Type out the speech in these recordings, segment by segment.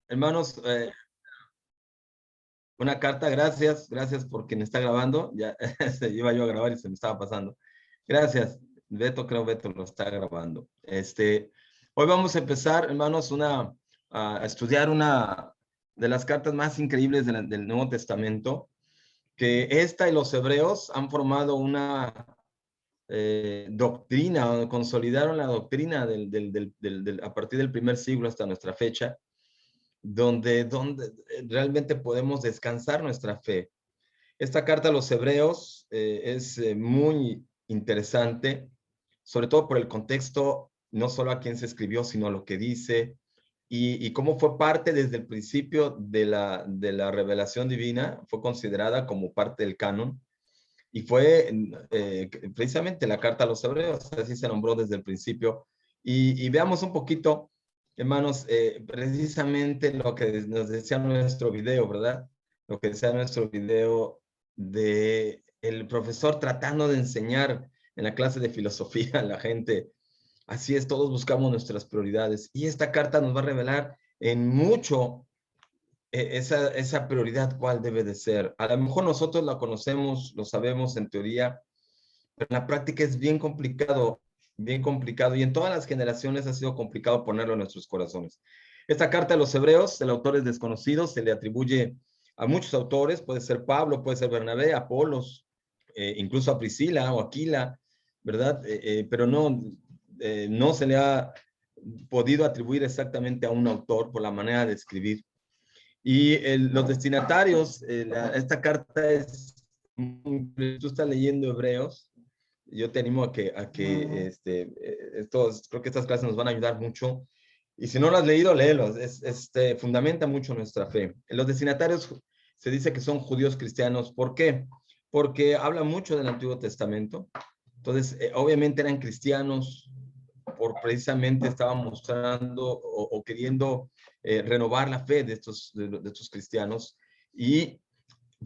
Hermanos, una carta, gracias por quien está grabando. Ya se iba yo a grabar y se me estaba pasando. Gracias, Beto, creo Beto lo está grabando. Hoy vamos a empezar, hermanos, a estudiar una de las cartas más increíbles del Nuevo Testamento, que esta y los hebreos han formado una doctrina, consolidaron la doctrina a partir del primer siglo hasta nuestra fecha, donde realmente podemos descansar nuestra fe. Esta carta a los hebreos es muy interesante, sobre todo por el contexto, no solo a quién se escribió, sino a lo que dice y cómo fue parte desde el principio de la revelación divina, fue considerada como parte del canon y fue precisamente la carta a los hebreos, así se nombró desde el principio. Y veamos un poquito, hermanos, precisamente lo que nos decía nuestro video, ¿verdad? Lo que decía nuestro video de el profesor tratando de enseñar en la clase de filosofía a la gente. Así es, todos buscamos nuestras prioridades. Y esta carta nos va a revelar en mucho esa prioridad, ¿cuál debe de ser? A lo mejor nosotros la conocemos, lo sabemos en teoría, pero en la práctica es bien complicado, y en todas las generaciones ha sido complicado ponerlo en nuestros corazones. Esta carta a los hebreos, el autor es desconocido, se le atribuye a muchos autores, puede ser Pablo, puede ser Bernabé, Apolos, incluso a Priscila o Aquila, ¿verdad? Pero no se le ha podido atribuir exactamente a un autor por la manera de escribir. Y los destinatarios, esta carta es, tú estás leyendo Hebreos, yo te animo creo que estas clases nos van a ayudar mucho. Y si no lo has leído, léelos, fundamenta mucho nuestra fe. Los destinatarios se dice que son judíos cristianos. ¿Por qué? Porque habla mucho del Antiguo Testamento. Entonces, obviamente eran cristianos, precisamente estaban mostrando o queriendo renovar la fe de estos cristianos, y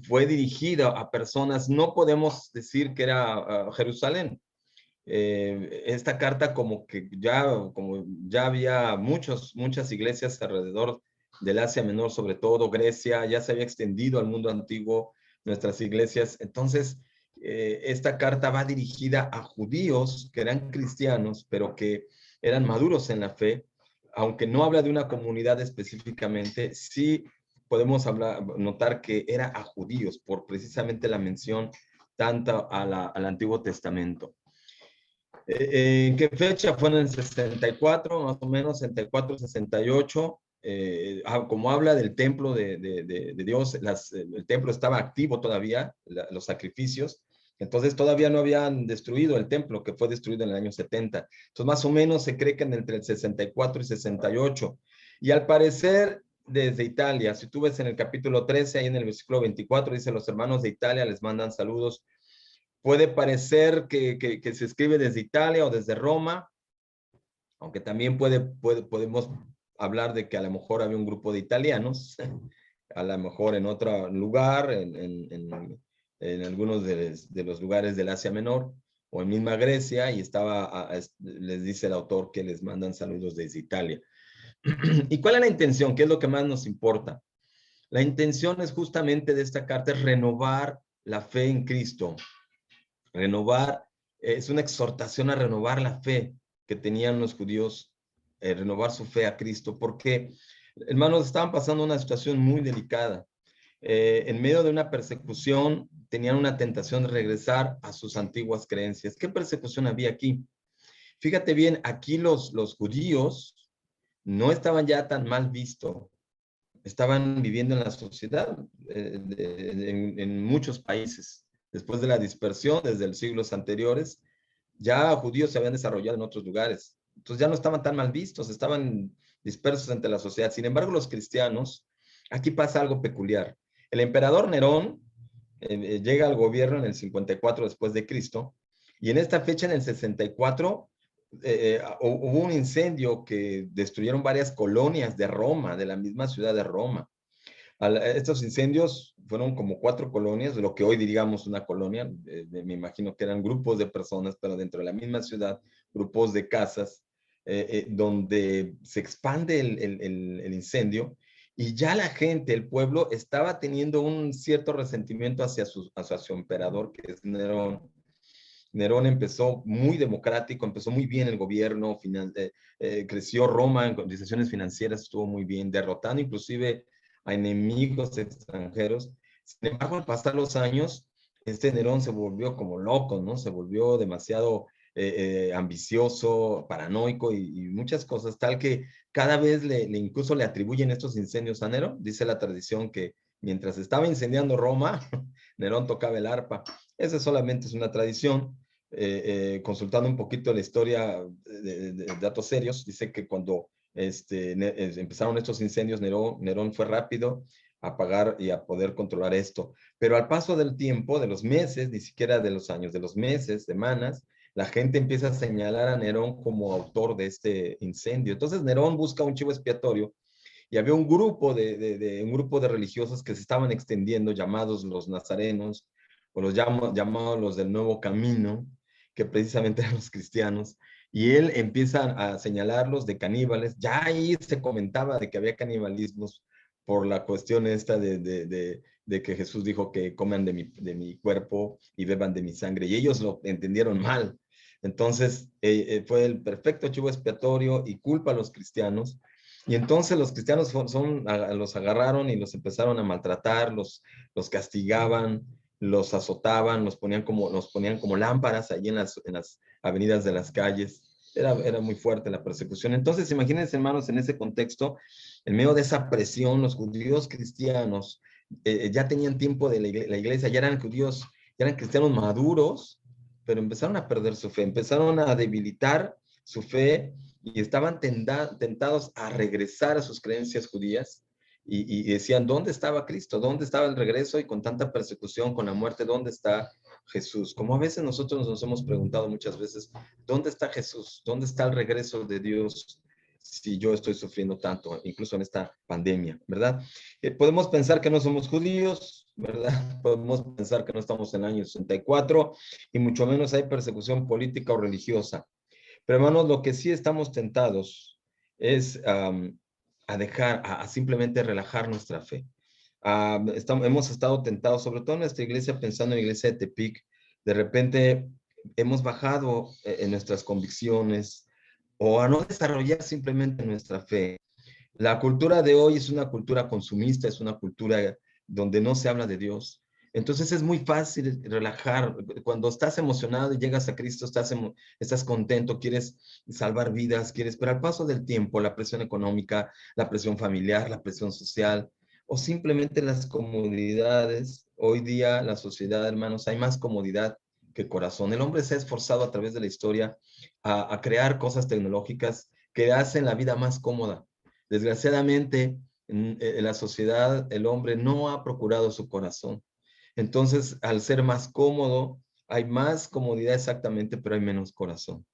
fue dirigida a personas, no podemos decir que era Jerusalén. Esta carta como ya había muchas iglesias alrededor del Asia Menor, sobre todo Grecia, ya se había extendido al mundo antiguo nuestras iglesias. Entonces, esta carta va dirigida a judíos que eran cristianos, pero que eran maduros en la fe, aunque no habla de una comunidad específicamente, sí podemos notar que era a judíos, por precisamente la mención tanto al Antiguo Testamento. ¿En qué fecha? Fue en el 64, más o menos, 64, 68. Como habla del templo de Dios, el templo estaba activo todavía, los sacrificios, entonces todavía no habían destruido el templo, que fue destruido en el año 70. Entonces, más o menos se cree que entre el 64 y 68. Y al parecer, desde Italia, si tú ves en el capítulo 13, ahí en el versículo 24, dice: los hermanos de Italia les mandan saludos. Puede parecer que se escribe desde Italia o desde Roma, aunque también podemos hablar de que a lo mejor había un grupo de italianos, a lo mejor en otro lugar, en algunos de los lugares del Asia Menor, o en misma Grecia, y les dice el autor que les mandan saludos desde Italia. ¿Y cuál es la intención? ¿Qué es lo que más nos importa? La intención es justamente de esta carta es renovar la fe en Cristo. Es una exhortación a renovar la fe que tenían los judíos, renovar su fe a Cristo, porque, hermanos, estaban pasando una situación muy delicada. En medio de una persecución, tenían una tentación de regresar a sus antiguas creencias. ¿Qué persecución había aquí? Fíjate bien, aquí los judíos no estaban ya tan mal vistos, estaban viviendo en la sociedad en muchos países. Después de la dispersión, desde los siglos anteriores, ya judíos se habían desarrollado en otros lugares. Entonces ya no estaban tan mal vistos, estaban dispersos entre la sociedad. Sin embargo, los cristianos, aquí pasa algo peculiar. El emperador Nerón llega al gobierno en el 54 después de Cristo, y en esta fecha, en el 64, hubo un incendio que destruyeron varias colonias de Roma, de la misma ciudad de Roma. Estos incendios fueron como 4 colonias, lo que hoy diríamos una colonia. Me imagino que eran grupos de personas, pero dentro de la misma ciudad, grupos de casas, donde se expande el incendio, y ya la gente, el pueblo, estaba teniendo un cierto resentimiento hacia su emperador, que es Nerón. Nerón empezó muy democrático, empezó muy bien el gobierno, creció Roma en condiciones financieras, estuvo muy bien, derrotando inclusive a enemigos extranjeros. Sin embargo, al pasar los años, este Nerón se volvió como loco, ¿no? Se volvió demasiado ambicioso, paranoico y muchas cosas, tal que cada vez incluso le atribuyen estos incendios a Nerón. Dice la tradición que mientras estaba incendiando Roma, Nerón tocaba el arpa. Esa solamente es una tradición. Consultando un poquito la historia de datos serios, dice que cuando empezaron estos incendios, Nerón fue rápido a apagar y a poder controlar esto. Pero al paso del tiempo, de los meses, ni siquiera de los años, de los meses, semanas, la gente empieza a señalar a Nerón como autor de este incendio. Entonces Nerón busca un chivo expiatorio y había un grupo de religiosos que se estaban extendiendo, llamados los nazarenos, o llamados los del nuevo camino, que precisamente eran los cristianos, y él empieza a señalarlos de caníbales. Ya ahí se comentaba de que había canibalismos por la cuestión esta de que Jesús dijo que coman de mi cuerpo y beban de mi sangre, y ellos lo entendieron mal. Entonces, fue el perfecto chivo expiatorio y culpa a los cristianos. Y entonces los cristianos los agarraron y los empezaron a maltratar, los castigaban, los azotaban, los ponían como lámparas allí en las avenidas de las calles. Era muy fuerte la persecución. Entonces, imagínense, hermanos, en ese contexto, en medio de esa presión, los judíos cristianos ya tenían tiempo de la iglesia, ya eran judíos, ya eran cristianos maduros, pero empezaron a perder su fe, empezaron a debilitar su fe y estaban tentados a regresar a sus creencias judías y decían, ¿dónde estaba Cristo? ¿Dónde estaba el regreso? Y con tanta persecución, con la muerte, ¿dónde está Jesús? Como a veces nosotros nos hemos preguntado muchas veces, ¿dónde está Jesús? ¿Dónde está el regreso de Dios si yo estoy sufriendo tanto, incluso en esta pandemia, ¿verdad? Podemos pensar que no somos judíos, ¿verdad? Podemos pensar que no estamos en el año 64 y mucho menos hay persecución política o religiosa. Pero hermanos, lo que sí estamos tentados es a simplemente relajar nuestra fe. Hemos estado tentados, sobre todo en nuestra iglesia, pensando en la iglesia de Tepic, de repente hemos bajado en nuestras convicciones o a no desarrollar simplemente nuestra fe. La cultura de hoy es una cultura consumista, es una cultura donde no se habla de Dios. Entonces es muy fácil relajar. Cuando estás emocionado y llegas a Cristo, estás contento, quieres salvar vidas, pero al paso del tiempo, la presión económica, la presión familiar, la presión social, o simplemente las comodidades. Hoy día, la sociedad, hermanos, hay más comodidad que corazón. El hombre se ha esforzado a través de la historia a crear cosas tecnológicas que hacen la vida más cómoda. Desgraciadamente, en la sociedad, el hombre no ha procurado su corazón. Entonces, al ser más cómodo, hay más comodidad exactamente, pero hay menos corazón.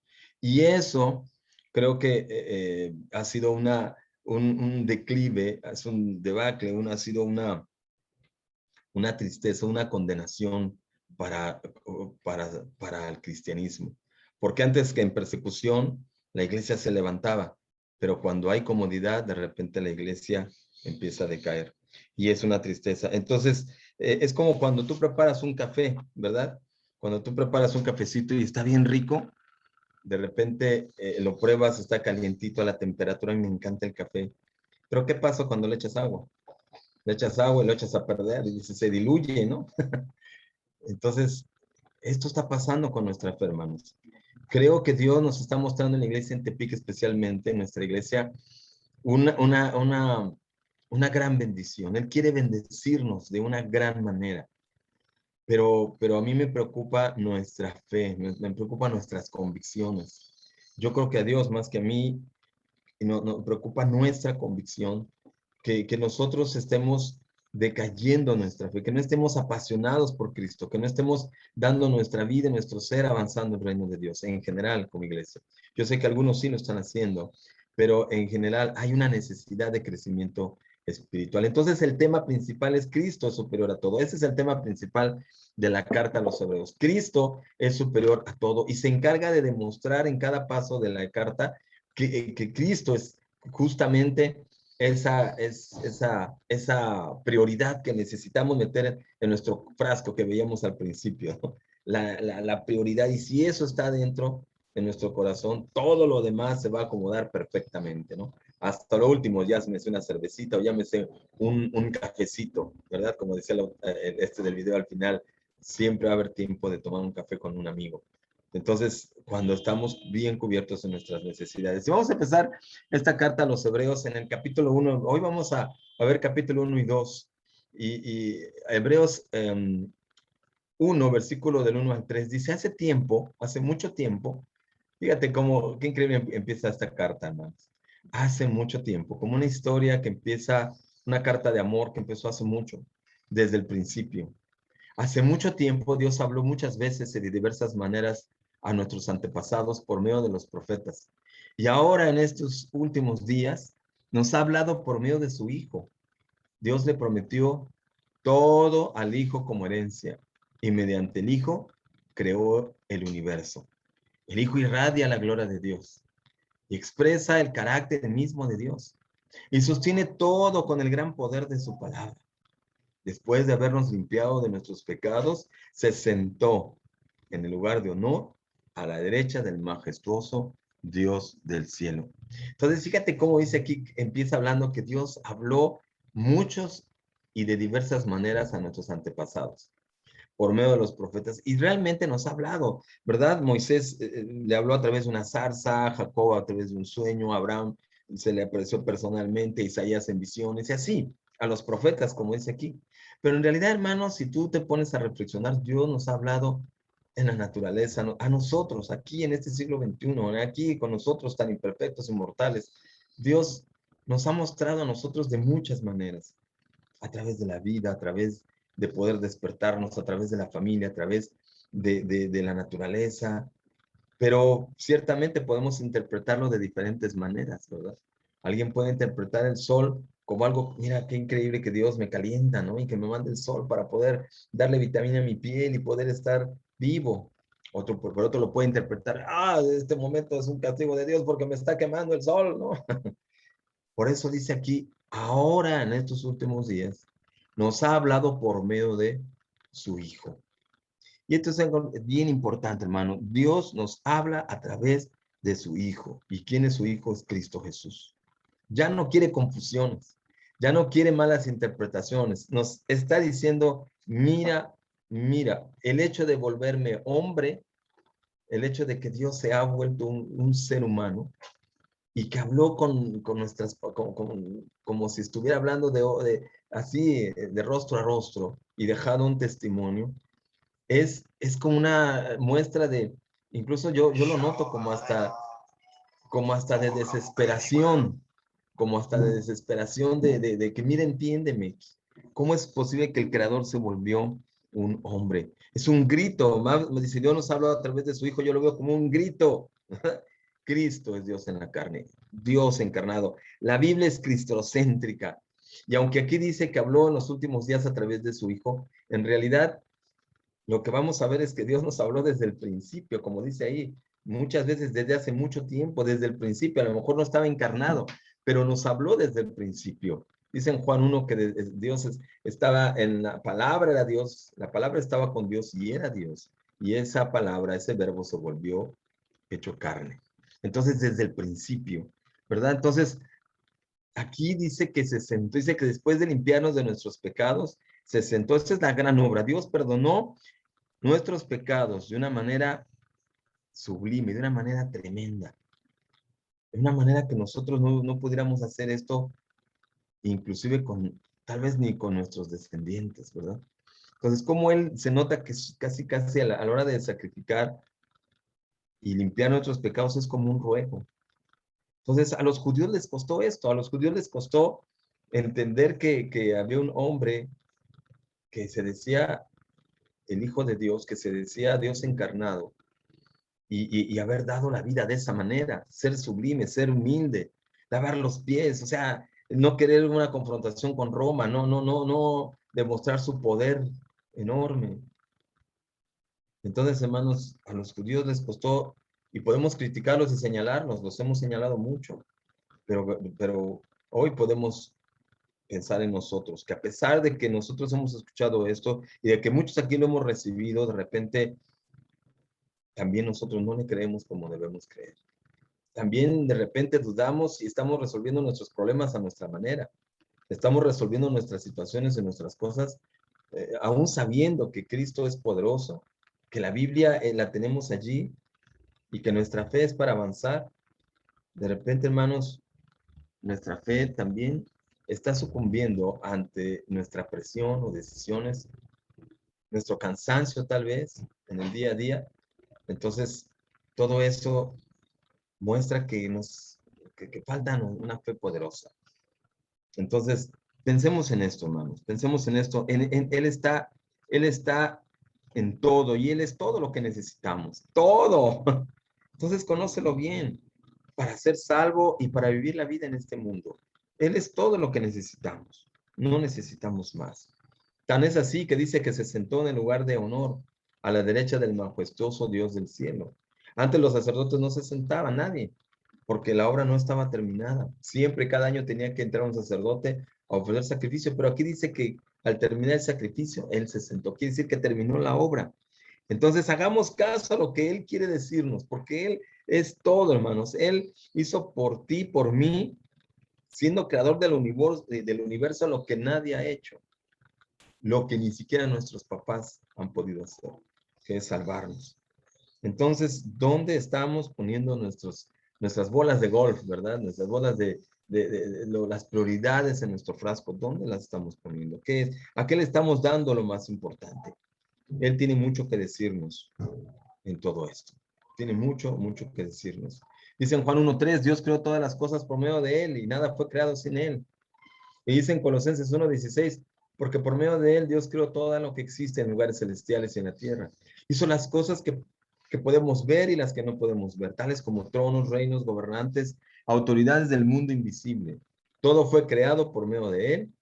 Y eso creo que ha sido un declive, es un debacle, ha sido una tristeza, una condenación para, para el cristianismo. Porque antes que en persecución, la iglesia se levantaba, pero cuando hay comodidad, de repente la iglesia empieza a decaer. Y es una tristeza. Entonces, es como cuando tú preparas un café, ¿verdad? Cuando tú preparas un cafecito y está bien rico, de repente lo pruebas, está calientito a la temperatura, y me encanta el café. Pero ¿qué pasa cuando le echas agua? Le echas agua y lo echas a perder y se diluye, ¿no? Entonces, esto está pasando con nuestra fe, hermanos. Creo que Dios nos está mostrando en la iglesia en Tepic, especialmente en nuestra iglesia, una, una, una, una gran bendición. Él quiere bendecirnos de una gran manera. Pero a mí me preocupa nuestra fe, me preocupa nuestras convicciones. Yo creo que a Dios más que a mí nos preocupa nuestra convicción, que nosotros estemos decayendo nuestra fe, que no estemos apasionados por Cristo, que no estemos dando nuestra vida, nuestro ser, avanzando en el reino de Dios, en general como iglesia. Yo sé que algunos sí lo están haciendo, pero en general hay una necesidad de crecimiento espiritual. Entonces el tema principal es Cristo es superior a todo. Ese es el tema principal de la carta a los hebreos. Cristo es superior a todo y se encarga de demostrar en cada paso de la carta que Cristo es justamente esa prioridad que necesitamos meter en nuestro frasco que veíamos al principio, ¿no? La prioridad, y si eso está dentro de nuestro corazón, todo lo demás se va a acomodar perfectamente, ¿no? Hasta lo último, ya me sé una cervecita o ya me sé un cafecito, ¿verdad? Como decía del video al final, siempre va a haber tiempo de tomar un café con un amigo. Entonces, cuando estamos bien cubiertos en nuestras necesidades. Y vamos a empezar esta carta a los Hebreos en el capítulo 1. Hoy vamos a ver capítulo 1 y 2. Y Hebreos 1, versículo del 1 al 3, dice, hace tiempo, hace mucho tiempo, fíjate cómo, qué increíble empieza esta carta, hermanos. Hace mucho tiempo, como una historia que empieza, una carta de amor que empezó hace mucho, desde el principio. Hace mucho tiempo Dios habló muchas veces y de diversas maneras a nuestros antepasados por medio de los profetas. Y ahora en estos últimos días nos ha hablado por medio de su Hijo. Dios le prometió todo al Hijo como herencia y mediante el Hijo creó el universo. El Hijo irradia la gloria de Dios y expresa el carácter mismo de Dios y sostiene todo con el gran poder de su palabra. Después de habernos limpiado de nuestros pecados, se sentó en el lugar de honor a la derecha del majestuoso Dios del cielo. Entonces, fíjate cómo dice aquí, empieza hablando que Dios habló muchos y de diversas maneras a nuestros antepasados por medio de los profetas, y realmente nos ha hablado, ¿verdad? Moisés le habló a través de una zarza, Jacob a través de un sueño, Abraham se le apareció personalmente, Isaías en visiones, y así, a los profetas, como dice aquí. Pero en realidad, hermanos, si tú te pones a reflexionar, Dios nos ha hablado en la naturaleza, a nosotros, aquí en este siglo XXI, aquí con nosotros tan imperfectos, inmortales. Dios nos ha mostrado a nosotros de muchas maneras, a través de la vida, a través de poder despertarnos, a través de la familia, a través de la naturaleza, pero ciertamente podemos interpretarlo de diferentes maneras, ¿verdad? Alguien puede interpretar el sol como algo, mira, qué increíble que Dios me calienta, ¿no? Y que me mande el sol para poder darle vitamina a mi piel y poder estar vivo. Otro, por otro lo puede interpretar, este momento es un castigo de Dios porque me está quemando el sol, ¿no? Por eso dice aquí, ahora en estos últimos días, nos ha hablado por medio de su Hijo. Y esto es algo bien importante, hermano. Dios nos habla a través de su Hijo. ¿Y quién es su Hijo? Es Cristo Jesús. Ya no quiere confusiones, ya no quiere malas interpretaciones. Nos está diciendo, mira, mira, el hecho de volverme hombre, el hecho de que Dios se ha vuelto un ser humano, y que habló con nuestras, como si estuviera hablando así, de rostro a rostro, y dejado un testimonio, es como una muestra de, incluso yo lo noto como hasta de desesperación, como hasta de desesperación de que, mira, entiéndeme, ¿cómo es posible que el Creador se volvió un hombre? Es un grito, me dice, Dios nos habla a través de su Hijo, yo lo veo como un grito. Cristo es Dios en la carne, Dios encarnado. La Biblia es cristocéntrica. Y aunque aquí dice que habló en los últimos días a través de su Hijo, en realidad lo que vamos a ver es que Dios nos habló desde el principio, como dice ahí, muchas veces desde hace mucho tiempo, desde el principio, a lo mejor no estaba encarnado, pero nos habló desde el principio. Dice en Juan 1 que Dios estaba en la palabra, era Dios, la palabra estaba con Dios y era Dios. Y esa palabra, ese verbo se volvió hecho carne. Entonces, desde el principio, ¿verdad? Entonces, aquí dice que se sentó, dice que después de limpiarnos de nuestros pecados, se sentó. Esta es la gran obra. Dios perdonó nuestros pecados de una manera sublime, de una manera tremenda, de una manera que nosotros no pudiéramos hacer esto, inclusive con, tal vez ni con nuestros descendientes, ¿verdad? Entonces, como Él se nota que casi a la hora de sacrificar y limpiar nuestros pecados es como un ruego. Entonces, a los judíos les costó esto, a los judíos les costó entender que había un hombre que se decía el Hijo de Dios, que se decía Dios encarnado, y haber dado la vida de esa manera, ser sublime, ser humilde, lavar los pies, o sea, no querer una confrontación con Roma, no demostrar su poder enorme. Entonces, hermanos, a los judíos les costó, y podemos criticarlos y señalarlos, los hemos señalado mucho, pero Hoy podemos pensar en nosotros, que a pesar de que nosotros hemos escuchado esto y de que muchos aquí lo hemos recibido, de repente también nosotros no le creemos como debemos creer. También de repente dudamos y estamos resolviendo nuestros problemas a nuestra manera. Estamos resolviendo nuestras situaciones y nuestras cosas, aún sabiendo que Cristo es poderoso, que la Biblia la tenemos allí y que nuestra fe es para avanzar. De repente, hermanos, nuestra fe también está sucumbiendo ante nuestra presión o decisiones, nuestro cansancio tal vez en el día a día. Entonces, todo eso muestra que falta una fe poderosa. Entonces, pensemos en esto, hermanos, pensemos en esto. Él está en todo y Él es todo lo que necesitamos, todo. Entonces, conócelo bien para ser salvo y para vivir la vida en este mundo. Él es todo lo que necesitamos, no necesitamos más. Tan es así que dice que se sentó en el lugar de honor a la derecha del majestuoso Dios del cielo. Antes los sacerdotes no se sentaban, nadie, porque la obra no estaba terminada. Siempre, cada año tenía que entrar un sacerdote a ofrecer sacrificio, pero aquí dice que al terminar el sacrificio, él se sentó. Quiere decir que terminó la obra. Entonces, hagamos caso a lo que él quiere decirnos, porque él es todo, hermanos. Él hizo por ti, por mí, siendo creador del universo lo que nadie ha hecho, lo que ni siquiera nuestros papás han podido hacer, que es salvarnos. Entonces, ¿dónde estamos poniendo nuestras bolas de golf, verdad? Nuestras bolas las prioridades en nuestro frasco, ¿dónde las estamos poniendo? ¿Qué es? ¿A qué le estamos dando lo más importante? Él tiene mucho que decirnos en todo esto. Tiene mucho, mucho que decirnos. Dice en Juan 1:3, Dios creó todas las cosas por medio de Él y nada fue creado sin Él. Y dice en Colosenses 1:16, porque por medio de Él Dios creó todo lo que existe en lugares celestiales y en la tierra. Hizo las cosas que podemos ver y las que no podemos ver, tales como tronos, reinos, gobernantes, autoridades del mundo invisible. Todo fue creado por medio de Él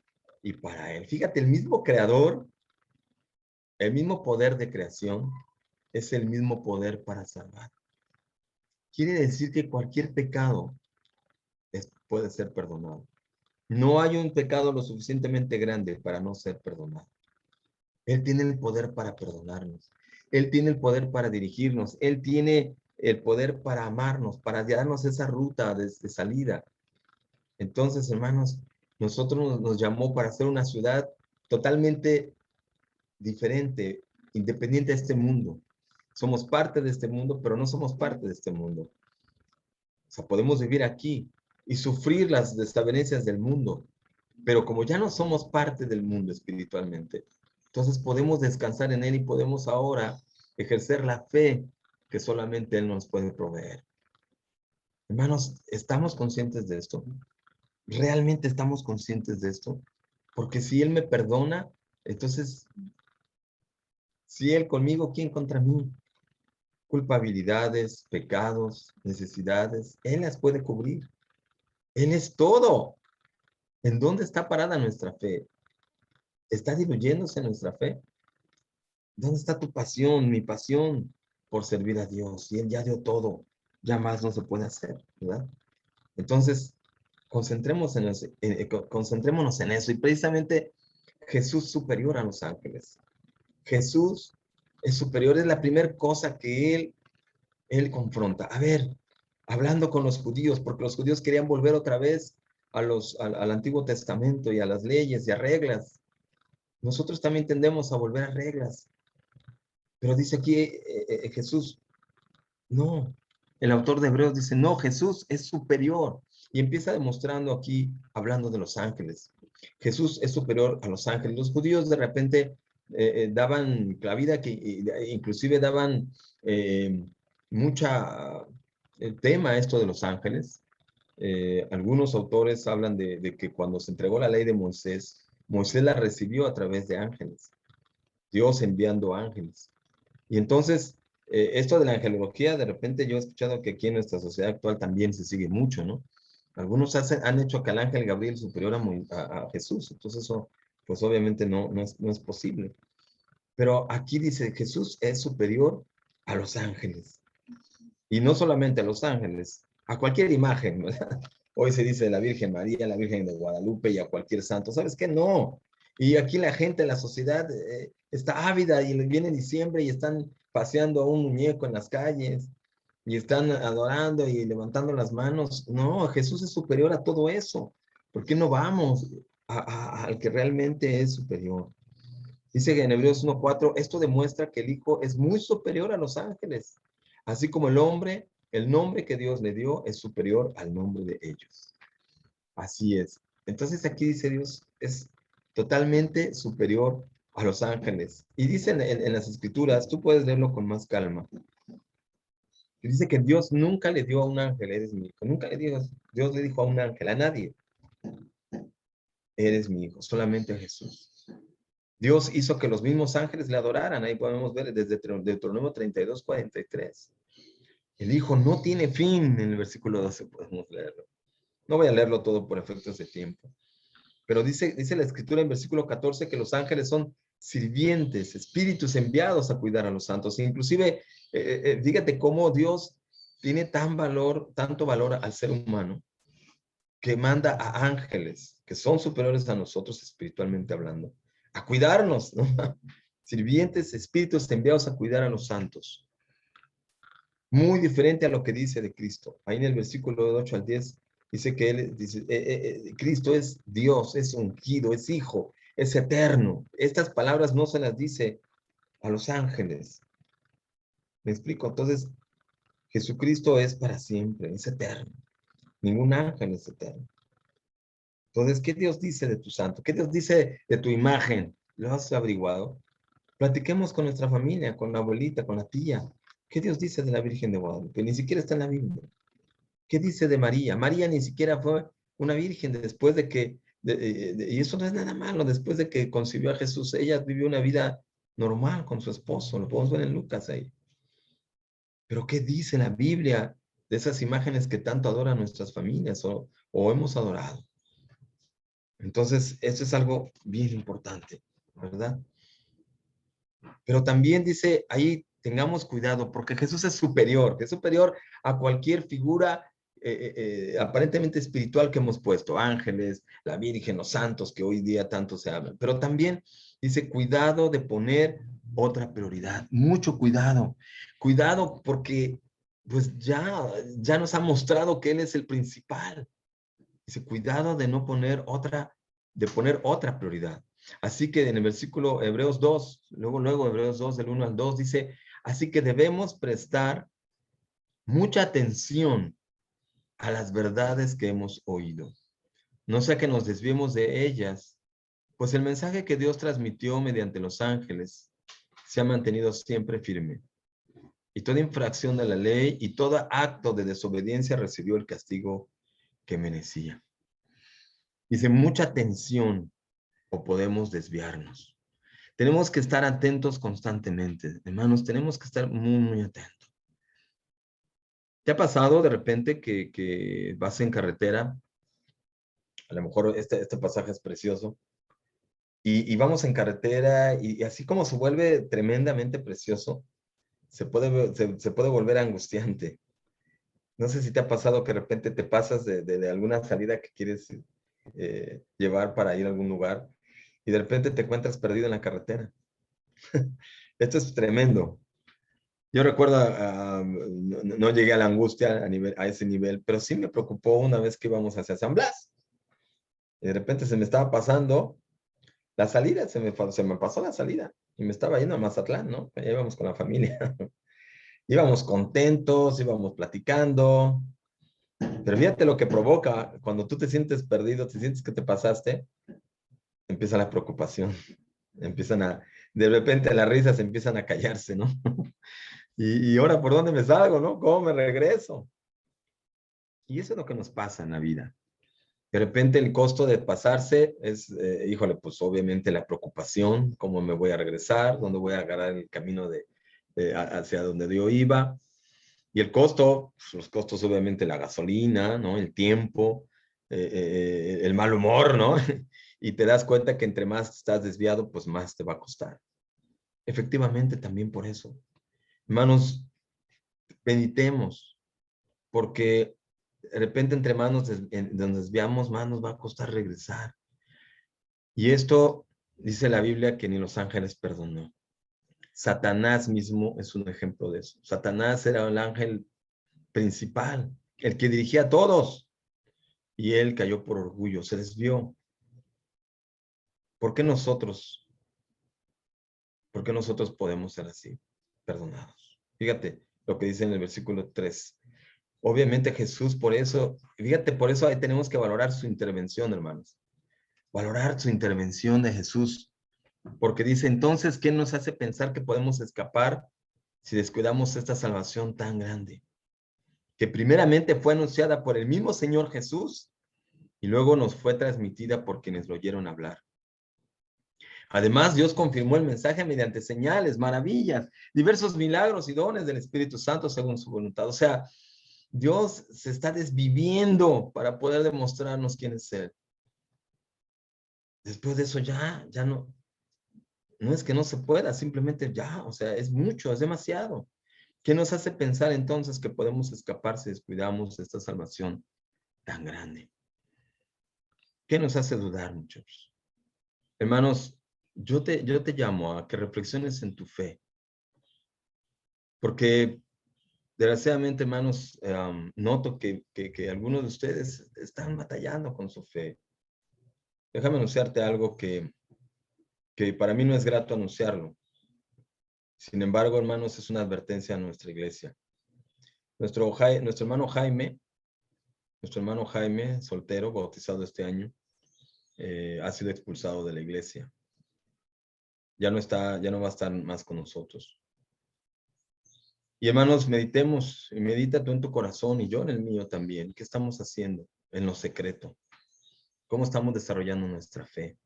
y para Él. Fíjate, el mismo creador, el mismo poder de creación, es el mismo poder para salvar. Quiere decir que cualquier pecado puede ser perdonado. No hay un pecado lo suficientemente grande para no ser perdonado. Él tiene el poder para perdonarnos. Él tiene el poder para dirigirnos. Él tiene el poder para amarnos, para darnos esa ruta de salida. Entonces, hermanos, nosotros nos llamó para ser una ciudad totalmente diferente, independiente de este mundo. Somos parte de este mundo, pero no somos parte de este mundo. O sea, podemos vivir aquí y sufrir las desavenencias del mundo, pero como ya no somos parte del mundo espiritualmente, entonces podemos descansar en Él y podemos ahora ejercer la fe que solamente Él nos puede proveer. Hermanos, ¿estamos conscientes de esto? ¿Realmente estamos conscientes de esto? Porque si Él me perdona, entonces, si Él conmigo, ¿quién contra mí? Culpabilidades, pecados, necesidades, Él las puede cubrir. Él es todo. ¿En dónde está parada nuestra fe? ¿Está diluyéndose nuestra fe? ¿Dónde está tu pasión, mi pasión por servir a Dios? Y Él ya dio todo, ya más no se puede hacer, ¿verdad? Entonces, concentrémonos en eso. Y precisamente Jesús superior a los ángeles. Jesús es superior, es la primera cosa que Él confronta. A ver, hablando con los judíos, porque los judíos querían volver otra vez al Antiguo Testamento y a las leyes y a reglas. Nosotros también tendemos a volver a reglas. Pero dice aquí Jesús, no. El autor de Hebreos dice, no, Jesús es superior. Y empieza demostrando aquí, hablando de los ángeles. Jesús es superior a los ángeles. Los judíos de repente daban la vida, inclusive daban mucha tema a esto de los ángeles. Algunos autores hablan de que cuando se entregó la ley de Moisés, Moisés la recibió a través de ángeles. Dios enviando ángeles. Y entonces, esto de la angelología, de repente yo he escuchado que aquí en nuestra sociedad actual también se sigue mucho, ¿no? Algunos han hecho que al ángel Gabriel superior a Jesús, entonces eso, pues obviamente no es posible. Pero aquí dice, Jesús es superior a los ángeles. Y no solamente a los ángeles, a cualquier imagen, ¿verdad? Hoy se dice la Virgen María, la Virgen de Guadalupe y a cualquier santo. ¿Sabes qué? No. Y aquí la gente, la sociedad está ávida y viene diciembre y están paseando a un muñeco en las calles y están adorando y levantando las manos. No, Jesús es superior a todo eso. ¿Por qué no vamos al que realmente es superior? Dice que en Hebreos 1:4, esto demuestra que el Hijo es muy superior a los ángeles, así como el hombre, el nombre que Dios le dio es superior al nombre de ellos. Así es. Entonces aquí dice Dios es totalmente superior a los ángeles. Y dice en las escrituras, tú puedes leerlo con más calma, y dice que Dios nunca le dio a un ángel, eres mi hijo. Nunca le dio, Dios le dijo a un ángel, a nadie, eres mi hijo, solamente a Jesús. Dios hizo que los mismos ángeles le adoraran. Ahí podemos ver desde Deuteronomio 32:43. El Hijo no tiene fin, en el versículo 12 podemos leerlo. No voy a leerlo todo por efectos de tiempo. Pero dice la Escritura en versículo 14 que los ángeles son sirvientes, espíritus enviados a cuidar a los santos. Inclusive, fíjate cómo Dios tiene tanto valor al ser humano, que manda a ángeles, que son superiores a nosotros espiritualmente hablando, a cuidarnos, ¿no? Sirvientes, espíritus enviados a cuidar a los santos. Muy diferente a lo que dice de Cristo. Ahí en el versículo de 8 al 10 dice que él dice, Cristo es Dios, es ungido, es hijo, es eterno. Estas palabras no se las dice a los ángeles. ¿Me explico? Entonces, Jesucristo es para siempre, es eterno. Ningún ángel es eterno. Entonces, ¿qué Dios dice de tu santo? ¿Qué Dios dice de tu imagen? ¿Lo has averiguado? Platiquemos con nuestra familia, con la abuelita, con la tía. ¿Qué Dios dice de la Virgen de Guadalupe? Ni siquiera está en la Biblia. ¿Qué dice de María? María ni siquiera fue una virgen después de que, y eso no es nada malo, después de que concibió a Jesús, ella vivió una vida normal con su esposo, lo podemos ver en Lucas ahí. Pero ¿qué dice la Biblia de esas imágenes que tanto adoran nuestras familias o hemos adorado? Entonces, eso es algo bien importante, ¿verdad? Pero también dice, ahí tengamos cuidado, porque Jesús es superior a cualquier figura aparentemente espiritual que hemos puesto, ángeles, la Virgen, los santos, que hoy día tanto se hablan. Pero también dice, cuidado de poner otra prioridad, mucho cuidado, cuidado porque pues ya nos ha mostrado que Él es el principal. Dice, cuidado de no poner de poner otra prioridad. Así que en el versículo Hebreos 2, luego Hebreos 2, del 1 al 2, dice, así que debemos prestar mucha atención a las verdades que hemos oído. No sea que nos desviemos de ellas, pues el mensaje que Dios transmitió mediante los ángeles se ha mantenido siempre firme. Y toda infracción de la ley y todo acto de desobediencia recibió el castigo que merecía. Dice, mucha atención o podemos desviarnos. Tenemos que estar atentos constantemente, hermanos, tenemos que estar muy, muy atentos. ¿Te ha pasado de repente que vas en carretera? A lo mejor este pasaje es precioso. Y vamos en carretera y así como se vuelve tremendamente precioso, se puede volver angustiante. No sé si te ha pasado que de repente te pasas de alguna salida que quieres llevar para ir a algún lugar y de repente te encuentras perdido en la carretera. Esto es tremendo. Yo recuerdo, no llegué a la angustia a ese nivel, pero sí me preocupó una vez que íbamos hacia San Blas. Y de repente se me estaba pasando la salida, se me pasó la salida. Y me estaba yendo a Mazatlán, ¿no? Allá íbamos con la familia. Íbamos contentos, íbamos platicando. Pero fíjate lo que provoca cuando tú te sientes perdido, te sientes que te pasaste, empieza la preocupación. De repente las risas empiezan a callarse, ¿no? Y ahora, ¿por dónde me salgo, no? ¿Cómo me regreso? Y eso es lo que nos pasa en la vida. De repente el costo de pasarse es, híjole, pues obviamente la preocupación, cómo me voy a regresar, dónde voy a agarrar el camino hacia donde yo iba. Y el costo, pues, los costos obviamente la gasolina, ¿no? El tiempo, el mal humor, ¿no? Y te das cuenta que entre más estás desviado, pues más te va a costar. Efectivamente, también por eso. Hermanos, meditemos, porque De repente entre manos nos desviamos, más nos va a costar regresar. Y esto dice la Biblia que ni los ángeles perdonó. Satanás mismo es un ejemplo de eso. Satanás era el ángel principal, el que dirigía a todos. Y él cayó por orgullo, se desvió. ¿Por qué nosotros? ¿Por qué nosotros podemos ser así, perdonados? Fíjate lo que dice en el versículo 3. Obviamente Jesús, por eso, fíjate, por eso ahí tenemos que valorar su intervención, hermanos. Valorar su intervención de Jesús. Porque dice, entonces, ¿qué nos hace pensar que podemos escapar si descuidamos esta salvación tan grande? Que primeramente fue anunciada por el mismo Señor Jesús y luego nos fue transmitida por quienes lo oyeron hablar. Además, Dios confirmó el mensaje mediante señales, maravillas, diversos milagros y dones del Espíritu Santo según su voluntad. O sea, Dios se está desviviendo para poder demostrarnos quién es Él. Después de eso ya no es que no se pueda, simplemente ya, o sea, es mucho, es demasiado. ¿Qué nos hace pensar entonces que podemos escapar si descuidamos esta salvación tan grande? ¿Qué nos hace dudar, muchachos? Hermanos, yo te llamo a que reflexiones en tu fe, porque desgraciadamente, hermanos, noto que algunos de ustedes están batallando con su fe. Déjame anunciarte algo que para mí no es grato anunciarlo. Sin embargo, hermanos, es una advertencia a nuestra iglesia. Nuestro hermano Jaime, soltero, bautizado este año, ha sido expulsado de la iglesia. Ya no va a estar más con nosotros. Y hermanos, meditemos, y medita tú en tu corazón y yo en el mío también. ¿Qué estamos haciendo en lo secreto? ¿Cómo estamos desarrollando nuestra fe?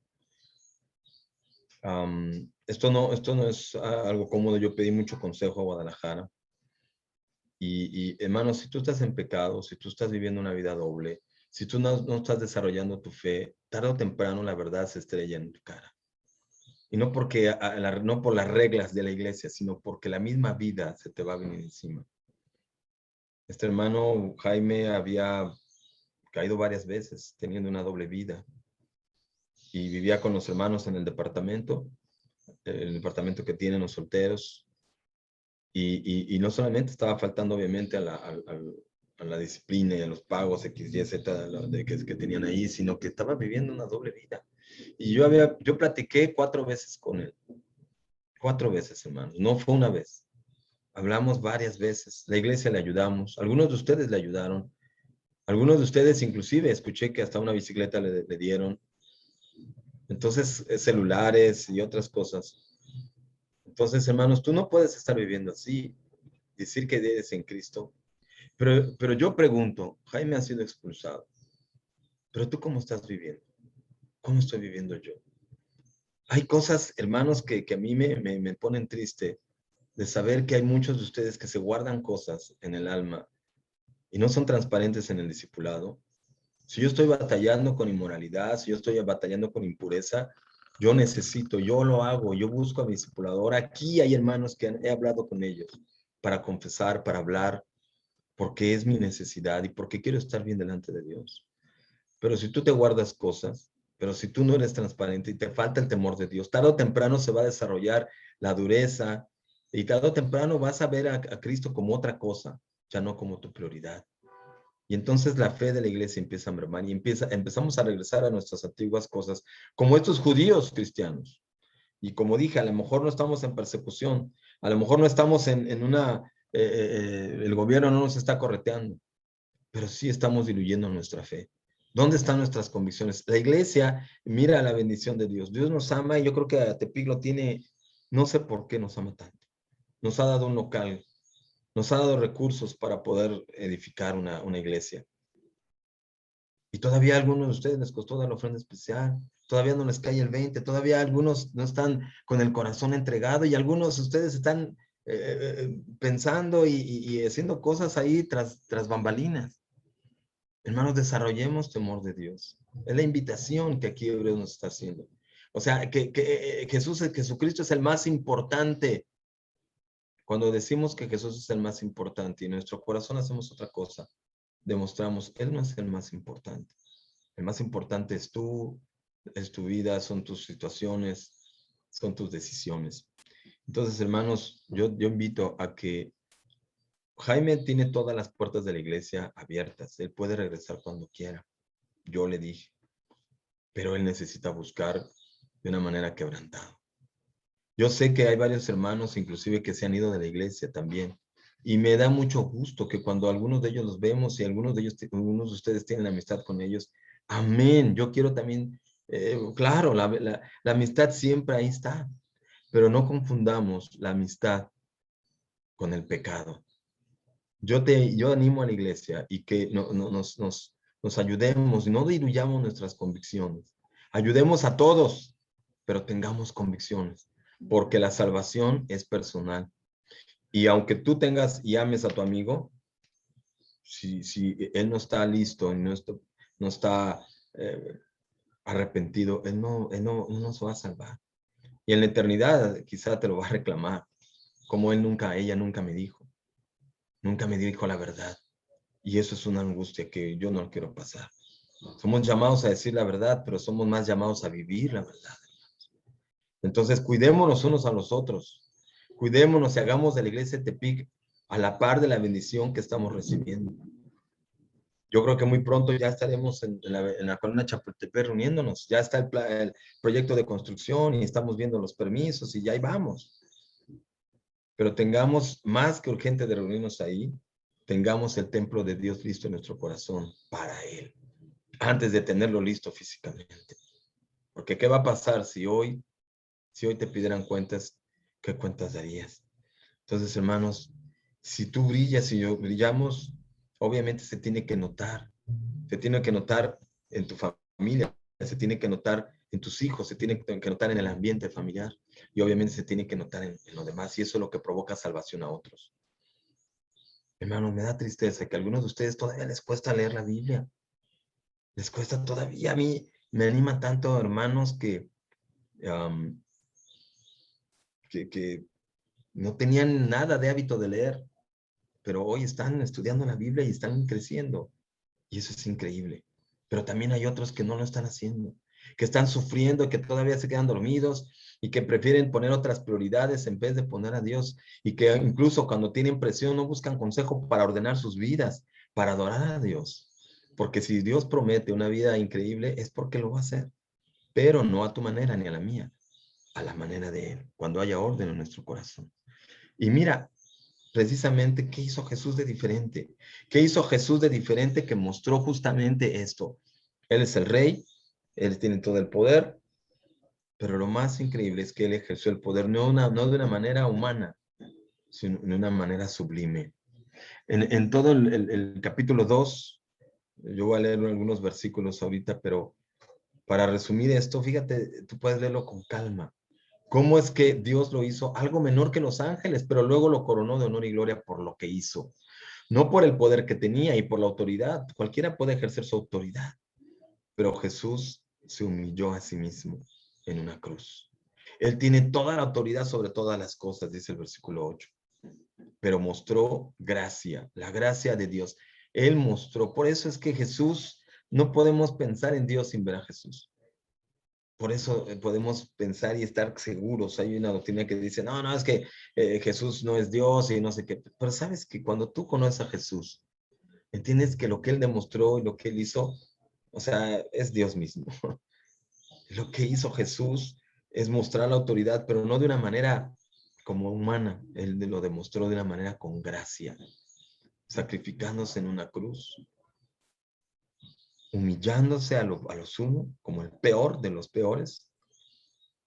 Esto no es algo cómodo. Yo pedí mucho consejo a Guadalajara. Y hermanos, si tú estás en pecado, si tú estás viviendo una vida doble, si tú no estás desarrollando tu fe, tarde o temprano la verdad se estrella en tu cara. Y no no por las reglas de la iglesia, sino porque la misma vida se te va a venir encima. Este hermano Jaime había caído varias veces, teniendo una doble vida. Y vivía con los hermanos en el departamento que tienen los solteros. Y no solamente estaba faltando, obviamente, a la disciplina y a los pagos X, Y, Z que tenían ahí, sino que estaba viviendo una doble vida. Y yo platiqué 4 veces con él. 4 veces, hermanos. No fue una vez. Hablamos varias veces. La iglesia le ayudamos. Algunos de ustedes le ayudaron. Algunos de ustedes, inclusive, escuché que hasta una bicicleta le dieron. Entonces, celulares y otras cosas. Entonces, hermanos, tú no puedes estar viviendo así, decir que eres en Cristo. Pero yo pregunto, Jaime ha sido expulsado, pero tú ¿cómo estás viviendo? ¿Cómo estoy viviendo yo? Hay cosas, hermanos, que a mí me ponen triste de saber que hay muchos de ustedes que se guardan cosas en el alma y no son transparentes en el discipulado. Si yo estoy batallando con inmoralidad, si yo estoy batallando con impureza, yo lo hago, yo busco a mi discipulador. Aquí hay hermanos que he hablado con ellos para confesar, para hablar, porque es mi necesidad y porque quiero estar bien delante de Dios. Pero si tú te guardas cosas, pero si tú no eres transparente y te falta el temor de Dios, tarde o temprano se va a desarrollar la dureza y tarde o temprano vas a ver a Cristo como otra cosa, ya no como tu prioridad. Y entonces la fe de la iglesia empieza a mermar y empezamos a regresar a nuestras antiguas cosas, como estos judíos cristianos. Y como dije, a lo mejor no estamos en persecución, a lo mejor no estamos en el gobierno no nos está correteando, pero sí estamos diluyendo nuestra fe. ¿Dónde están nuestras convicciones? La iglesia mira la bendición de Dios. Dios nos ama y yo creo que a Tepic lo tiene, no sé por qué nos ama tanto. Nos ha dado un local, nos ha dado recursos para poder edificar una iglesia. Y todavía a algunos de ustedes les costó dar la ofrenda especial, todavía no les cae el 20, todavía algunos no están con el corazón entregado y algunos de ustedes están pensando y haciendo cosas ahí tras bambalinas. Hermanos, desarrollemos temor de Dios. Es la invitación que aquí Hebreos nos está haciendo. O sea, que Jesucristo es el más importante. Cuando decimos que Jesús es el más importante y en nuestro corazón hacemos otra cosa, demostramos, Él no es el más importante. El más importante es tú, es tu vida, son tus situaciones, son tus decisiones. Entonces, hermanos, yo invito a que Jaime tiene todas las puertas de la iglesia abiertas. Él puede regresar cuando quiera. Yo le dije, pero él necesita buscar de una manera quebrantada. Yo sé que hay varios hermanos, inclusive, que se han ido de la iglesia también. Y me da mucho gusto que cuando algunos de ellos los vemos y algunos de algunos de ustedes tienen amistad con ellos, amén. Yo quiero también, claro, la amistad siempre ahí está, pero no confundamos la amistad con el pecado. Yo animo a la iglesia y que nos ayudemos, no diluyamos nuestras convicciones. Ayudemos a todos, pero tengamos convicciones, porque la salvación es personal. Y aunque tú tengas y ames a tu amigo, si él no está listo y no está arrepentido, él no se va a salvar. Y en la eternidad quizá te lo va a reclamar, como ella nunca me dijo la verdad. Y eso es una angustia que yo no quiero pasar. Somos llamados a decir la verdad, pero somos más llamados a vivir la verdad. Entonces, cuidémonos unos a los otros. Cuidémonos y hagamos de la iglesia de Tepic a la par de la bendición que estamos recibiendo. Yo creo que muy pronto ya estaremos en la colonia Chapultepec reuniéndonos. Ya está el proyecto de construcción y estamos viendo los permisos y ya ahí vamos. Pero tengamos más que urgente de reunirnos ahí, tengamos el templo de Dios listo en nuestro corazón para Él, antes de tenerlo listo físicamente. Porque ¿qué va a pasar si hoy te pidieran cuentas? ¿Qué cuentas darías? Entonces, hermanos, si tú brillas y yo brillamos, obviamente se tiene que notar en tu familia, se tiene que notar en tus hijos, se tiene que notar en el ambiente familiar y obviamente se tiene que notar en lo demás y eso es lo que provoca salvación a otros. Hermano, me da tristeza que a algunos de ustedes todavía les cuesta leer la Biblia. Les cuesta todavía. A mí me anima tanto, hermanos, um, que no tenían nada de hábito de leer, pero hoy están estudiando la Biblia y están creciendo. Y eso es increíble. Pero también hay otros que no lo están haciendo, que están sufriendo, que todavía se quedan dormidos y que prefieren poner otras prioridades en vez de poner a Dios y que incluso cuando tienen presión no buscan consejo para ordenar sus vidas, para adorar a Dios. Porque si Dios promete una vida increíble es porque lo va a hacer, pero no a tu manera ni a la mía, a la manera de Él, cuando haya orden en nuestro corazón. Y mira, precisamente, ¿qué hizo Jesús de diferente? ¿Qué hizo Jesús de diferente que mostró justamente esto? Él es el rey, Él tiene todo el poder, pero lo más increíble es que Él ejerció el poder no de una manera humana, sino de una manera sublime. En todo el capítulo 2, yo voy a leer algunos versículos ahorita, pero para resumir esto, fíjate, tú puedes leerlo con calma. ¿Cómo es que Dios lo hizo algo menor que los ángeles, pero luego lo coronó de honor y gloria por lo que hizo? No por el poder que tenía y por la autoridad. Cualquiera puede ejercer su autoridad, pero Jesús se humilló a sí mismo en una cruz. Él tiene toda la autoridad sobre todas las cosas, dice el versículo 8, pero mostró gracia, la gracia de Dios. Él mostró, por eso es que Jesús, no podemos pensar en Dios sin ver a Jesús. Por eso podemos pensar y estar seguros. Hay una doctrina que dice, no, es que Jesús no es Dios y no sé qué. Pero sabes que cuando tú conoces a Jesús, entiendes que lo que Él demostró y lo que Él hizo, o sea, es Dios mismo. Lo que hizo Jesús es mostrar la autoridad, pero no de una manera como humana. Él lo demostró de una manera con gracia, sacrificándose en una cruz, humillándose a lo sumo, como el peor de los peores.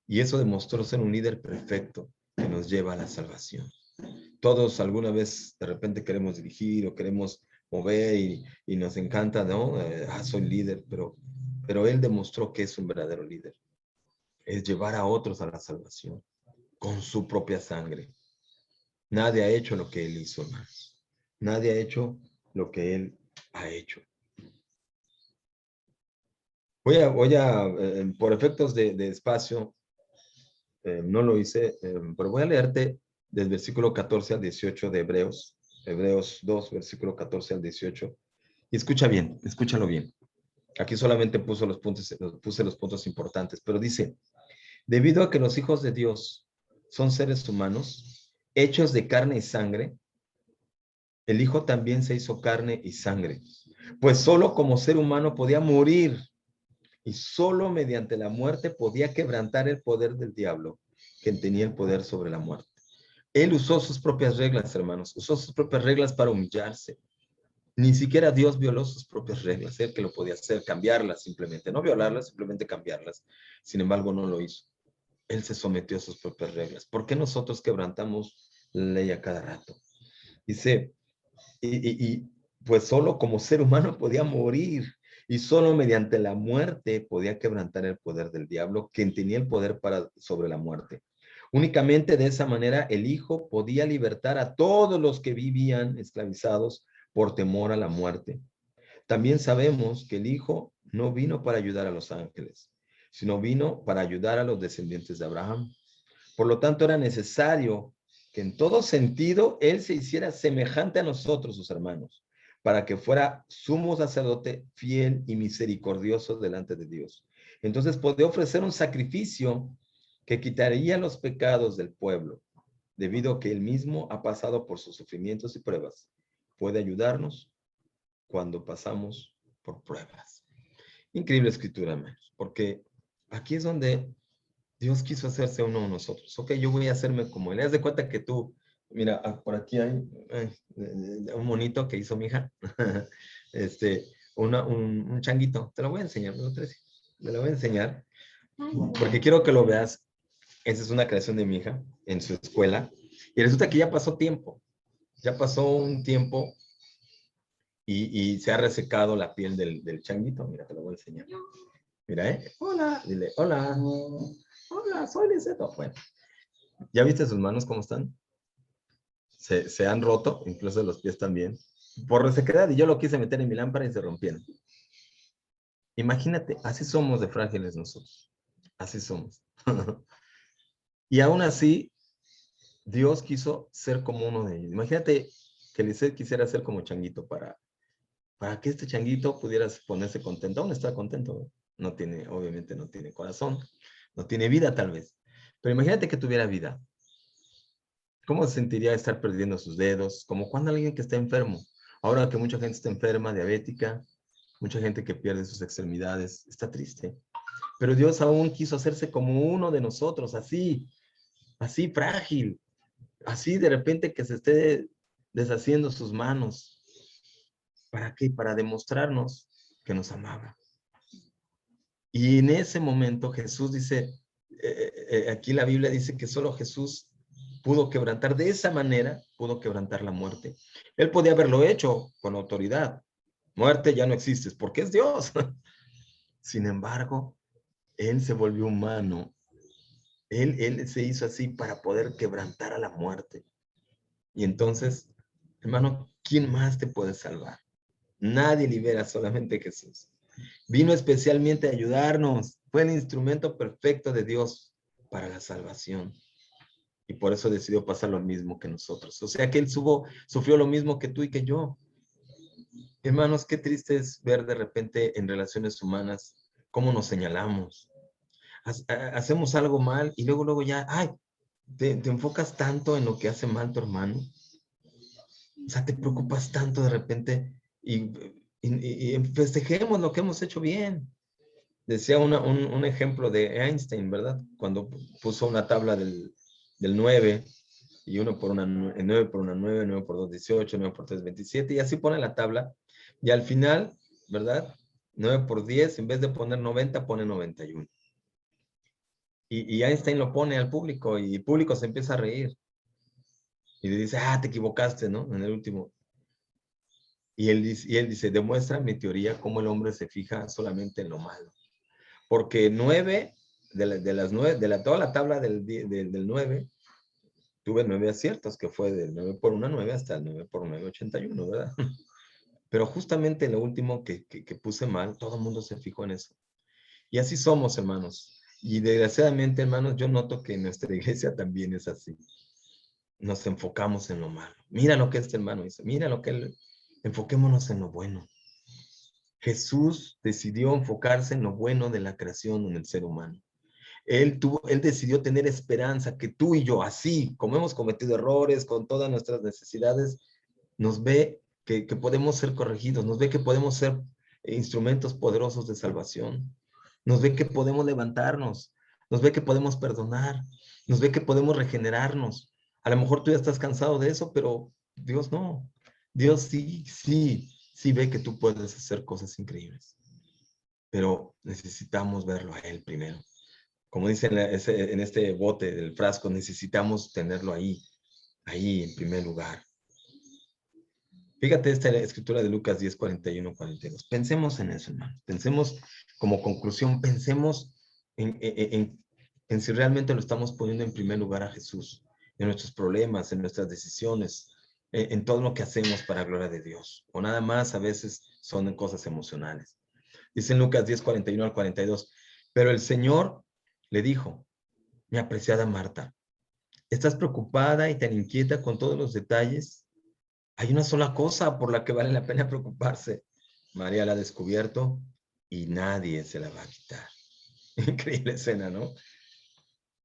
Y eso demostró ser un líder perfecto que nos lleva a la salvación. Todos alguna vez de repente queremos dirigir o queremos mover y nos encanta, ¿no? Soy líder, pero él demostró que es un verdadero líder. Es llevar a otros a la salvación con su propia sangre. Nadie ha hecho lo que él hizo, hermanos. Nadie ha hecho lo que él ha hecho. Por efectos de espacio, no lo hice, pero voy a leerte del versículo 14 al 18 de Hebreos 2, versículo 14 al 18. Y escucha bien, escúchalo bien. Aquí solamente puse los puntos importantes, pero dice, debido a que los hijos de Dios son seres humanos, hechos de carne y sangre, el Hijo también se hizo carne y sangre, pues solo como ser humano podía morir y solo mediante la muerte podía quebrantar el poder del diablo, quien tenía el poder sobre la muerte. Él usó sus propias reglas, hermanos, usó sus propias reglas para humillarse. Ni siquiera Dios violó sus propias reglas, él que lo podía hacer, cambiarlas simplemente, no violarlas, simplemente cambiarlas. Sin embargo, no lo hizo. Él se sometió a sus propias reglas. ¿Por qué nosotros quebrantamos la ley a cada rato? Dice, pues solo como ser humano podía morir y solo mediante la muerte podía quebrantar el poder del diablo, quien tenía el poder sobre la muerte. Únicamente de esa manera el Hijo podía libertar a todos los que vivían esclavizados por temor a la muerte. También sabemos que el Hijo no vino para ayudar a los ángeles, sino vino para ayudar a los descendientes de Abraham. Por lo tanto, era necesario que en todo sentido Él se hiciera semejante a nosotros, sus hermanos, para que fuera sumo sacerdote fiel y misericordioso delante de Dios. Entonces podía ofrecer un sacrificio que quitaría los pecados del pueblo, debido a que Él mismo ha pasado por sus sufrimientos y pruebas. Puede ayudarnos cuando pasamos por pruebas. Increíble escritura, hermanos, porque aquí es donde Dios quiso hacerse uno de nosotros. Ok, yo voy a hacerme como él. Haz de cuenta que tú, mira, por aquí hay un monito que hizo mi hija. este, un changuito. Te lo voy a enseñar, ¿no, Tracy? Me lo voy a enseñar porque quiero que lo veas. Esa es una creación de mi hija en su escuela. Y resulta que ya pasó tiempo. Ya pasó un tiempo y se ha resecado la piel del changuito. Mira, te lo voy a enseñar. Mira, ¿eh? Hola, dile, hola. Hola, soy Liceto. Bueno, ¿ya viste sus manos cómo están? Se han roto, incluso los pies también, por resequedad, y yo lo quise meter en mi lámpara y se rompieron. Imagínate, así somos de frágiles nosotros. Así somos. Y aún así, Dios quiso ser como uno de ellos. Imagínate que Lisette quisiera ser como Changuito para que este Changuito pudiera ponerse contento. Aún está contento, ¿no? No tiene, obviamente no tiene corazón, no tiene vida tal vez. Pero imagínate que tuviera vida. ¿Cómo se sentiría estar perdiendo sus dedos? Como cuando alguien que está enfermo. Ahora que mucha gente está enferma, diabética, mucha gente que pierde sus extremidades, está triste. Pero Dios aún quiso hacerse como uno de nosotros, así, así frágil, así de repente que se esté deshaciendo sus manos. ¿Para qué? Para demostrarnos que nos amaba. Y en ese momento Jesús dice, aquí la Biblia dice que solo Jesús pudo quebrantar, de esa manera pudo quebrantar la muerte. Él podía haberlo hecho con autoridad. Muerte ya no existes porque es Dios. Sin embargo, Él se volvió humano. Él se hizo así para poder quebrantar a la muerte. Y entonces, hermano, ¿quién más te puede salvar? Nadie libera, solamente Jesús. Vino especialmente a ayudarnos. Fue el instrumento perfecto de Dios para la salvación. Y por eso decidió pasar lo mismo que nosotros. O sea que Él sufrió lo mismo que tú y que yo. Hermanos, qué triste es ver de repente en relaciones humanas cómo nos señalamos. Hacemos algo mal y luego ya, ay, te enfocas tanto en lo que hace mal tu hermano. O sea, te preocupas tanto de repente y festejemos lo que hemos hecho bien. Decía un ejemplo de Einstein, ¿verdad? Cuando puso una tabla del 9 y 1 por una 9 por una 9, 9 por 2, 18, 9 por 3, 27, y así pone la tabla. Y al final, ¿verdad? 9 por 10, en vez de poner 90, pone 91. Y Einstein lo pone al público y el público se empieza a reír. Y le dice, te equivocaste, ¿no? En el último. Y él dice, demuestra mi teoría cómo el hombre se fija solamente en lo malo. Porque 9, de las 9, toda la tabla del 9, tuve 9 aciertos, que fue del 9 por 1, 9 hasta el 9 por 9, 81, ¿verdad? Pero justamente lo último que puse mal, todo el mundo se fijó en eso. Y así somos, hermanos. Y desgraciadamente, hermanos, yo noto que en nuestra iglesia también es así. Nos enfocamos en lo malo. Mira lo que este hermano hizo, mira lo que él... Enfoquémonos en lo bueno. Jesús decidió enfocarse en lo bueno de la creación en el ser humano. Él decidió tener esperanza que tú y yo, así como hemos cometido errores con todas nuestras necesidades, nos ve que podemos ser corregidos, nos ve que podemos ser instrumentos poderosos de salvación, nos ve que podemos levantarnos, nos ve que podemos perdonar, nos ve que podemos regenerarnos. A lo mejor tú ya estás cansado de eso, pero Dios no. Dios sí ve que tú puedes hacer cosas increíbles, pero necesitamos verlo a Él primero. Como dicen en este bote del frasco, necesitamos tenerlo ahí en primer lugar. Fíjate esta escritura de Lucas 10, 41, 42. Pensemos en eso, hermano. Pensemos como conclusión, pensemos en si realmente lo estamos poniendo en primer lugar a Jesús, en nuestros problemas, en nuestras decisiones, en todo lo que hacemos para gloria de Dios. O nada más a veces son cosas emocionales. Dice en Lucas 10, 41 al 42. Pero el Señor le dijo, mi apreciada Marta, ¿estás preocupada y tan inquieta con todos los detalles? Hay una sola cosa por la que vale la pena preocuparse. María la ha descubierto y nadie se la va a quitar. Increíble escena, ¿no?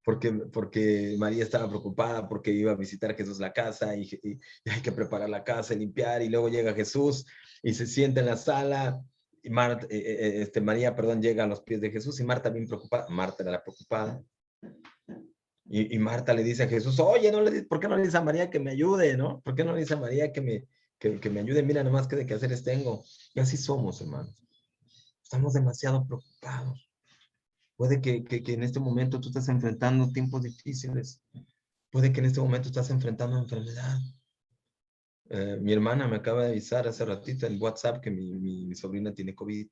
Porque María estaba preocupada porque iba a visitar a Jesús la casa y hay que preparar la casa, limpiar, y luego llega Jesús y se sienta en la sala y María, perdón, llega a los pies de Jesús y Marta bien preocupada. Marta era la preocupada. Y Marta le dice a Jesús, oye, ¿por qué no le dice a María que me ayude, no? ¿Por qué no le dice a María que me ayude? Mira, nada más que de qué haceres tengo. Y así somos, hermanos. Estamos demasiado preocupados. Puede que en este momento tú estés enfrentando tiempos difíciles. Puede que en este momento estás enfrentando enfermedad. Mi hermana me acaba de avisar hace ratito en WhatsApp que mi sobrina tiene COVID.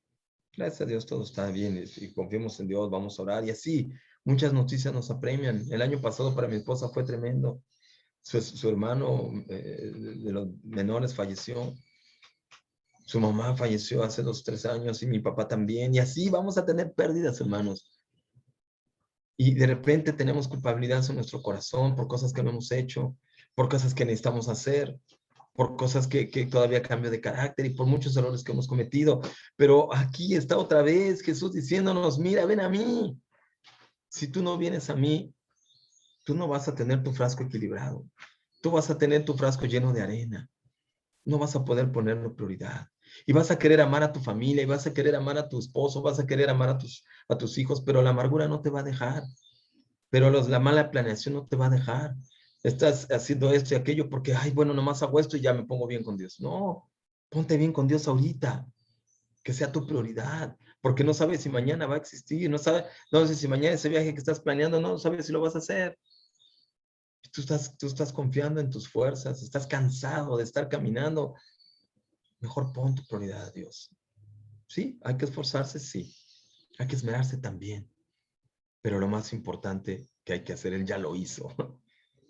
Gracias a Dios todo está bien y confiemos en Dios, vamos a orar. Y así, muchas noticias nos apremian. El año pasado para mi esposa fue tremendo. Su hermano de los menores falleció. Su mamá falleció hace 2, 3 años y mi papá también. Y así vamos a tener pérdidas, hermanos. Y de repente tenemos culpabilidad en nuestro corazón por cosas que no hemos hecho, por cosas que necesitamos hacer, por cosas que todavía cambio de carácter y por muchos errores que hemos cometido. Pero aquí está otra vez Jesús diciéndonos, mira, ven a mí. Si tú no vienes a mí, tú no vas a tener tu frasco equilibrado. Tú vas a tener tu frasco lleno de arena. No vas a poder ponerlo prioridad. Y vas a querer amar a tu familia, y vas a querer amar a tu esposo, vas a querer amar a tus hijos, pero la amargura no te va a dejar. Pero la mala planeación no te va a dejar. Estás haciendo esto y aquello porque, ay, bueno, nomás hago esto y ya me pongo bien con Dios. No, ponte bien con Dios ahorita, que sea tu prioridad, porque no sabes si mañana va a existir, no sé si mañana ese viaje que estás planeando, no sabes si lo vas a hacer. Tú estás confiando en tus fuerzas, estás cansado de estar caminando. Mejor pon tu prioridad a Dios. Sí, hay que esforzarse, sí. Hay que esmerarse también. Pero lo más importante que hay que hacer, Él ya lo hizo,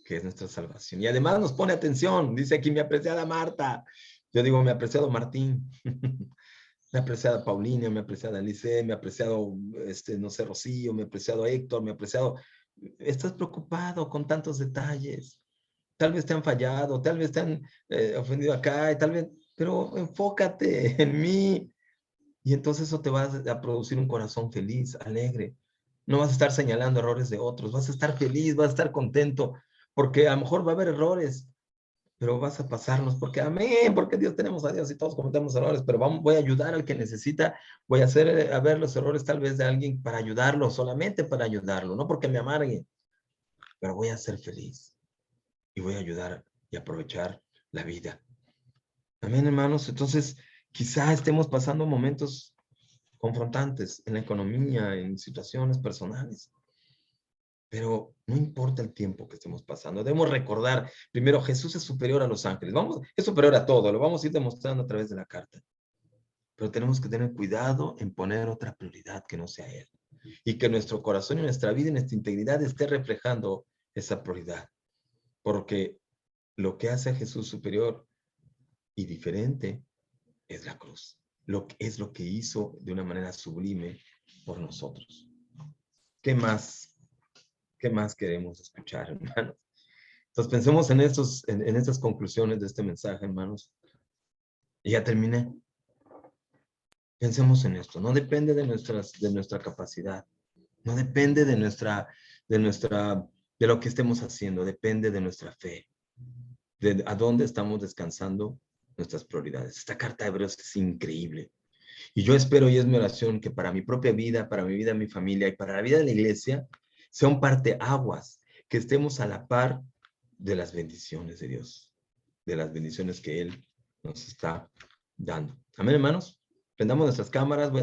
que es nuestra salvación. Y además nos pone atención, dice aquí mi apreciada Marta. Yo digo mi apreciado Martín, mi apreciada Paulina, mi apreciada Alice, mi apreciado, no sé, Rocío, mi apreciado Héctor, mi apreciado. Estás preocupado con tantos detalles. Tal vez te han fallado, tal vez te han ofendido acá, y tal vez, pero enfócate en mí. Y entonces eso te va a producir un corazón feliz, alegre. No vas a estar señalando errores de otros, vas a estar feliz, vas a estar contento, porque a lo mejor va a haber errores, pero vas a pasarlos, porque amén, porque Dios tenemos a Dios y todos cometemos errores, pero voy a ayudar al que necesita, voy a hacer a ver los errores tal vez de alguien para ayudarlo, solamente para ayudarlo, no porque me amargue, pero voy a ser feliz y voy a ayudar y aprovechar la vida. Amén, hermanos. Entonces, quizá estemos pasando momentos confrontantes en la economía, en situaciones personales. Pero no importa el tiempo que estemos pasando, debemos recordar, primero, Jesús es superior a los ángeles, es superior a todo, lo vamos a ir demostrando a través de la carta. Pero tenemos que tener cuidado en poner otra prioridad que no sea Él. Y que nuestro corazón y nuestra vida y nuestra integridad esté reflejando esa prioridad. Porque lo que hace a Jesús superior y diferente es la cruz. Es lo que hizo de una manera sublime por nosotros. ¿Qué más? ¿Qué más queremos escuchar, hermanos? Entonces pensemos en estas conclusiones de este mensaje, hermanos. Y ya terminé. Pensemos en esto. No depende de nuestra capacidad. No depende de nuestra, de lo que estemos haciendo. Depende de nuestra fe. De a dónde estamos descansando nuestras prioridades. Esta carta de Hebreos es increíble. Y yo espero, y es mi oración, que para mi propia vida, para mi vida, mi familia y para la vida de la iglesia, sea un parteaguas, que estemos a la par de las bendiciones de Dios, de las bendiciones que Él nos está dando. Amén, hermanos. Prendamos nuestras cámaras. Voy a dar